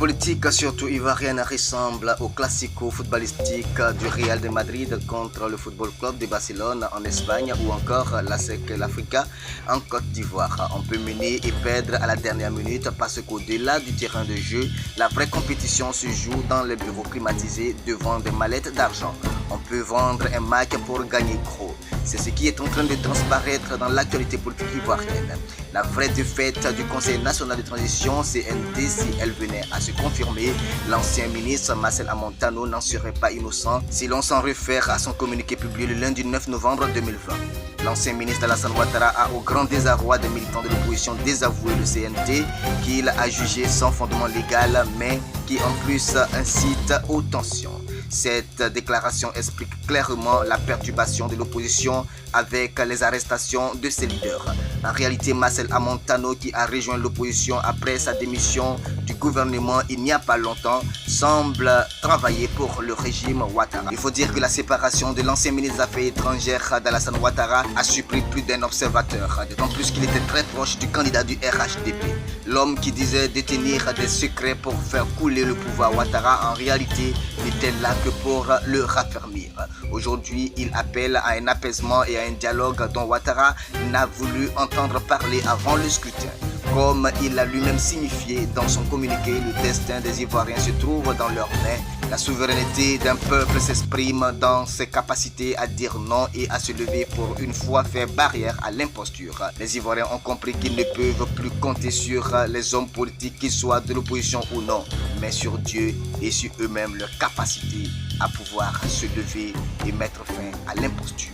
politique, surtout ivoirienne, ressemble au classico footballistique du Real de Madrid contre le Football Club de Barcelone en Espagne ou encore l'ASEC l'Africa en Côte d'Ivoire. On peut mener et perdre à la dernière minute parce qu'au-delà du terrain de jeu, la vraie compétition se joue dans les bureaux climatisés devant des mallettes d'argent. On peut vendre un match pour gagner gros. C'est ce qui est en train de transparaître dans l'actualité politique ivoirienne. La vraie défaite du Conseil national de transition CNT, si elle venait à se confirmer, l'ancien ministre Marcel Amontano n'en serait pas innocent si l'on s'en réfère à son communiqué publié le lundi 9 novembre 2020. L'ancien ministre Alassane Ouattara a au grand désarroi des militants de l'opposition désavoué le CNT qu'il a jugé sans fondement légal mais qui en plus incite aux tensions. Cette déclaration explique clairement la perturbation de l'opposition avec les arrestations de ses leaders. En réalité, Marcel Amontano, qui a rejoint l'opposition après sa démission du gouvernement il n'y a pas longtemps, semble travailler pour le régime Ouattara. Il faut dire que la séparation de l'ancien ministre des Affaires étrangères d'Alassane Ouattara a surpris plus d'un observateur, d'autant plus qu'il était très proche du candidat du RHDP. L'homme qui disait détenir des secrets pour faire couler le pouvoir Ouattara, en réalité, n'était là que pour le raffermir. Aujourd'hui, il appelle à un apaisement et à un dialogue dont Ouattara n'a voulu entendre parler avant le scrutin. Comme il l'a lui-même signifié dans son communiqué, le destin des Ivoiriens se trouve dans leurs mains. La souveraineté d'un peuple s'exprime dans ses capacités à dire non et à se lever pour une fois faire barrière à l'imposture. Les Ivoiriens ont compris qu'ils ne peuvent plus compter sur les hommes politiques, qu'ils soient de l'opposition ou non, mais sur Dieu et sur eux-mêmes, leur capacité à pouvoir se lever et mettre fin à l'imposture.